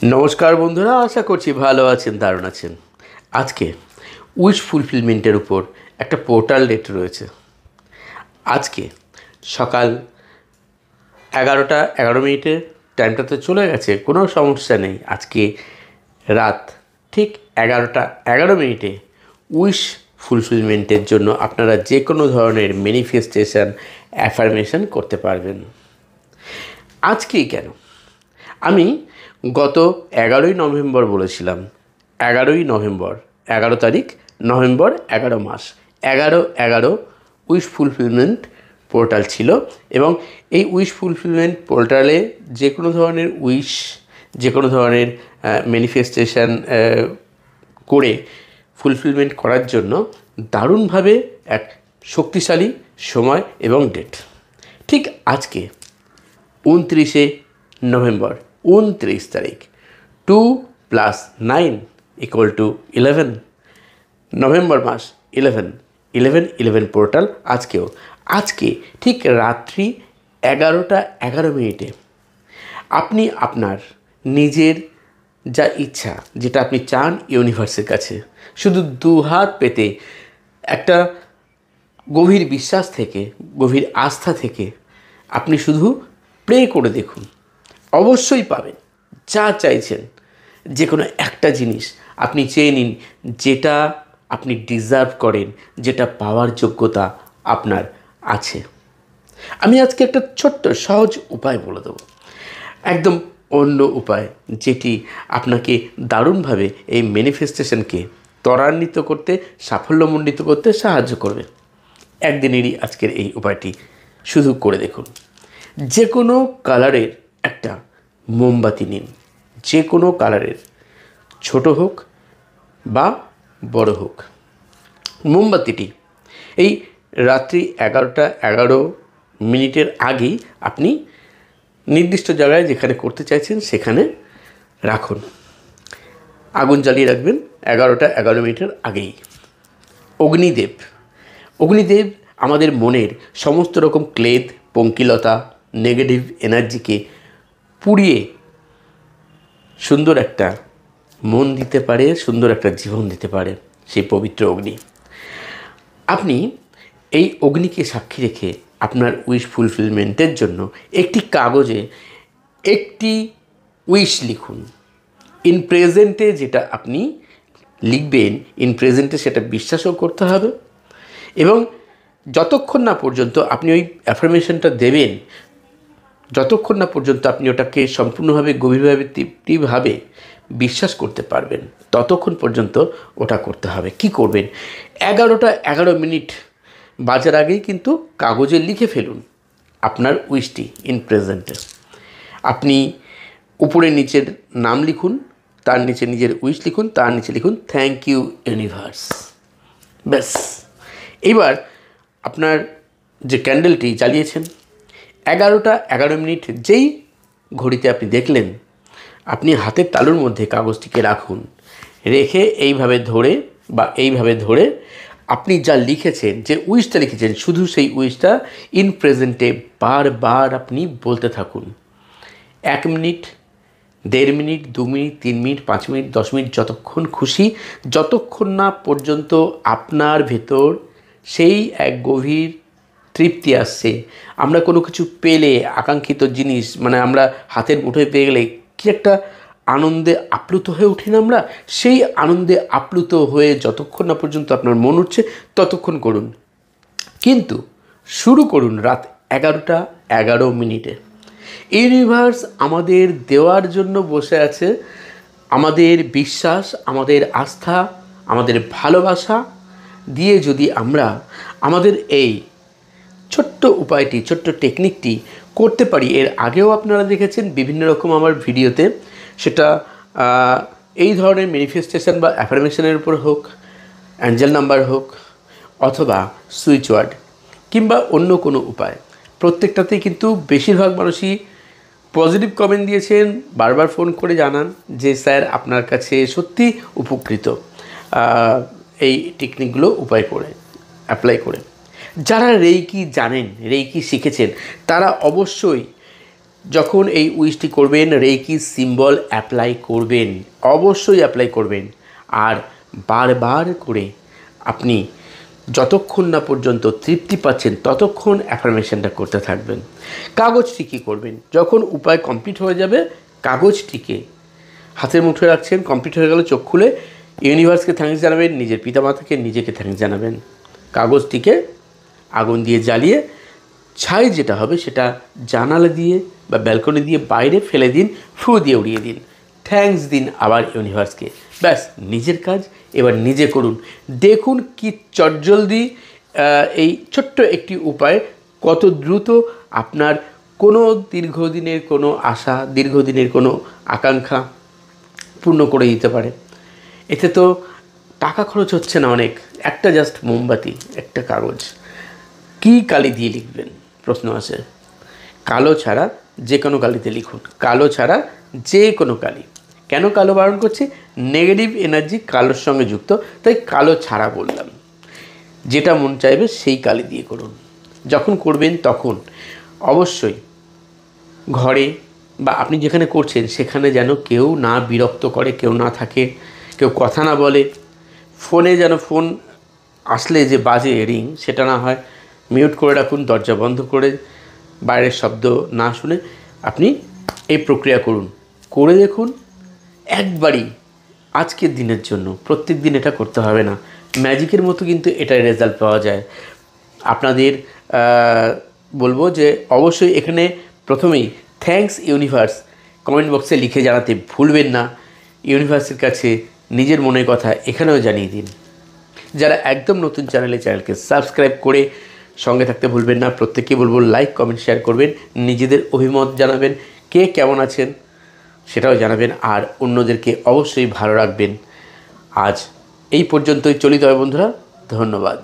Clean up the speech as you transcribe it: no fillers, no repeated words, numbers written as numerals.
নমস্কার বন্ধুরা, আশা করছি ভালো আছেন, দারুণ আছেন। আজকে উইশ ফুলফিলমেন্টের উপর একটা পোর্টাল ডেট রয়েছে। আজকে সকাল 11টা 11 মিনিটে, টাইমটা তো চলে গেছে, কোনো সমস্যা নেই। আজকে রাত ঠিক 11টা 11 মিনিটে উইশ ফুলফিলমেন্টের জন্য আপনারা যে কোনো ধরনের ম্যানিফেস্টেশন অ্যাফার্মেশন করতে পারবেন। আজকেই কেন, আমি গত 11ই নভেম্বর বলেছিলাম, 11ই নভেম্বর, 11 তারিখ নভেম্বর, 11 মাস, 11 উইশ ফুলফিলমেন্ট পোর্টাল ছিল। এবং এই উইশ ফুলফিলমেন্ট পোর্টালে যে কোনো ধরনের উইশ, যে কোনো ধরনের ম্যানিফেস্টেশন করে ফুলফিলমেন্ট করার জন্য দারুণভাবে এক শক্তিশালী সময় এবং ডেট। ঠিক আজকে 29 নভেম্বর, 29 তারিখ, 2+9=11, নভেম্বর মাস, 11 পোর্টাল আজকে ঠিক রাত্রি 11টা 11 মিনিটে আপনি আপনার নিজের যা ইচ্ছা, যেটা আপনি চান ইউনিভার্সের কাছে, শুধু দুহাত পেতে একটা গভীর বিশ্বাস থেকে, গভীর আস্থা থেকে আপনি শুধু প্রে করে দেখুন, অবশ্যই পাবেন। যা চাইছেন, যে কোনো একটা জিনিস আপনি চেয়ে নিন, যেটা আপনি ডিজার্ভ করেন, যেটা পাওয়ার যোগ্যতা আপনার আছে। আমি আজকে একটা ছোট্ট সহজ উপায় বলে দেবো, একদম অন্য উপায়, যেটি আপনাকে দারুণভাবে এই ম্যানিফেস্টেশনকে ত্বরান্বিত করতে, সাফল্যমণ্ডিত করতে সাহায্য করবে। একদিনেরই আজকের এই উপায়টি শুধু করে দেখুন। যে কোনো কালারের একটা মোমবাতি নিন, যে কোনো কালারের, ছোট হোক বা বড় হোক। মোমবাতিটি এই রাত্রি 11টা 11 মিনিটের আগেই আপনি নির্দিষ্ট জায়গায় যেখানে করতে চাইছেন সেখানে রাখুন। আগুন জ্বালিয়ে রাখবেন 11টা 11 মিনিটের আগেই। অগ্নিদেব আমাদের মনের সমস্ত রকম ক্লেদ, পঙ্কিলতা, নেগেটিভ এনার্জিকে পুড়িয়ে সুন্দর একটা মন দিতে পারে, সুন্দর একটা জীবন দিতে পারে সেই পবিত্র অগ্নি। আপনি এই অগ্নিকে সাক্ষী রেখে আপনার উইশ ফুলফিলমেন্টের জন্য একটি কাগজে একটি উইশ লিখুন। ইন প্রেজেন্টে যেটা আপনি লিখবেন, ইন প্রেজেন্টে সেটা বিশ্বাসও করতে হবে। এবং যতক্ষণ না পর্যন্ত আপনি ওই অ্যাফার্মেশনটা দেবেন, যতক্ষণ না পর্যন্ত আপনি ওটাকে সম্পূর্ণভাবে, গভীরভাবে, তৃপ্তিভাবে বিশ্বাস করতে পারবেন, ততক্ষণ পর্যন্ত ওটা করতে হবে। কি করবেন? 11টা 11 মিনিট বাজার আগেই কিন্তু কাগজে লিখে ফেলুন আপনার উইশটি ইন প্রেজেন্টে। আপনি উপরে নিচের নাম লিখুন, তার নিচে নিজের উইশ লিখুন, তার নিচে লিখুন থ্যাংক ইউ ইউনিভার্স। ব্যাস, এবার আপনার যে ক্যান্ডেলটি জ্বালিয়েছেন, 11টা 11 মিনিট যেই ঘড়িতে আপনি দেখলেন, আপনি হাতের তালুর মধ্যে কাগজটিকে রাখুন। রেখে এইভাবে ধরে আপনি যা লিখেছেন, যে উইশটা লিখেছেন, শুধু সেই উইশটা ইন প্রেজেন্টে বারবার আপনি বলতে থাকুন। 1 minute, 1.5 minute, 2 minute, 3 minute, 5 minute, 10 minute, যতক্ষণ খুশি, যতক্ষণ না পর্যন্ত আপনার ভেতর সেই এক গভীর তৃপ্তি আসছে। আমরা কোনো কিছু পেলে, আকাঙ্ক্ষিত জিনিস, মানে আমরা হাতের মুঠোয় পেয়ে গেলে কী একটা আনন্দে আপ্লুত হয়ে উঠি না আমরা, সেই আনন্দে আপ্লুত হয়ে যতক্ষণ না পর্যন্ত আপনার মন উঠছে ততক্ষণ করুন। কিন্তু শুরু করুন রাত 11টা 11 মিনিটে। ইউনিভার্স আমাদের দেওয়ার জন্য বসে আছে আমাদের বিশ্বাস, আমাদের আস্থা, আমাদের ভালোবাসা দিয়ে যদি আমরা আমাদের এই ছোট্ট উপায়টি, ছোট্ট টেকনিকটি করতে পারি। এর আগেও আপনারা দেখেছেন বিভিন্ন রকম আমার ভিডিওতে, সেটা এই ধরনের ম্যানিফেস্টেশন বা অ্যাফার্মেশনের উপর হোক, অ্যাঞ্জেল নাম্বার হোক, অথবা সুইচ ওয়ার্ড, কিংবা অন্য কোনো উপায়, প্রত্যেকটাতেই কিন্তু বেশিরভাগ মানুষই পজিটিভ কমেন্ট দিয়েছেন, বারবার ফোন করে জানান যে স্যার আপনার কাছে সত্যি উপকৃত এই টেকনিকগুলো অ্যাপ্লাই করে। যারা রেইকি জানেন, রেইকি শিখেছেন, তারা অবশ্যই যখন এই উইশটি করবেন রেকি সিম্বল অ্যাপ্লাই করবেন, অবশ্যই অ্যাপ্লাই করবেন। আর বারবার করে আপনি যতক্ষণ না পর্যন্ত তৃপ্তি পাচ্ছেন ততক্ষণ অ্যাফার্মেশনটা করতে থাকবেন। কাগজটি কী করবেন, যখন উপায় কমপ্লিট হয়ে যাবে কাগজটিকে হাতের মুঠোয় রাখছেন, কমপ্লিট হয়ে গেলে চোখ খুলে ইউনিভার্সকে থ্যাঙ্কস জানাবেন, নিজের পিতামাতাকে, নিজেকে থ্যাঙ্কস জানাবেন। কাগজটিকে আগুন দিয়ে জ্বালিয়ে ছাই যেটা হবে সেটা জানালা দিয়ে বা ব্যালকনি দিয়ে বাইরে ফেলে দিন, ফু দিয়ে উড়িয়ে দিন, থ্যাঙ্কস দিন আবার ইউনিভার্সকে। ব্যাস, নিজের কাজ এবার নিজে করুন। দেখুন কি চটজলদি এই ছোট্ট একটি উপায় কত দ্রুত আপনার কোনো দীর্ঘদিনের কোনো আশা, দীর্ঘদিনের কোনো আকাঙ্ক্ষা পূর্ণ করে দিতে পারে। এতে তো টাকা খরচ হচ্ছে না অনেক, একটা জাস্ট মোমবাতি, একটা কাগজ। কী কালি দিয়ে লিখবেন প্রশ্ন আসে। কালো ছাড়া যে কোনো কালিতে লিখুন, কালো ছাড়া যে কোনো কালি। কেন কালো বারণ করছি, নেগেটিভ এনার্জি কালোর সঙ্গে যুক্ত, তাই কালো ছাড়া বললাম। যেটা মন চাইবে সেই কালি দিয়ে করুন। যখন করবেন তখন অবশ্যই ঘরে বা আপনি যেখানে করছেন সেখানে যেন কেউ না বিরক্ত করে, কেউ না থাকে, কেউ কথা না বলে। ফোনে যেন ফোন আসলে যে বাজে রিং সেটা না হয়, মিউট করে রাখুন, দরজা বন্ধ করে বাইরের শব্দ না শুনে আপনি এই প্রক্রিয়া করুন। করে দেখুন একবারই, আজকের দিনের জন্য, প্রত্যেক দিন এটা করতে হবে না, ম্যাজিকের মতো কিন্তু এটার রেজাল্ট পাওয়া যায়। আপনাদের বলবো যে অবশ্যই এখানে প্রথমেই থ্যাঙ্কস ইউনিভার্স কমেন্ট বক্সে লিখে জানাতে ভুলবেন না। ইউনিভার্সের কাছে নিজের মনের কথা এখানেও জানিয়ে দিন। যারা একদম নতুন চ্যানেলকে সাবস্ক্রাইব করে সঙ্গে থাকতে ভুলবেন না। প্রত্যেককে বলবো লাইক, কমেন্ট, শেয়ার করবেন, নিজেদের অভিমত জানাবেন, কে কেমন আছেন সেটাও জানাবেন, আর অন্যদেরকে অবশ্যই ভালো রাখবেন। আজ এই পর্যন্তই, চলিত হয় বন্ধুরা, ধন্যবাদ।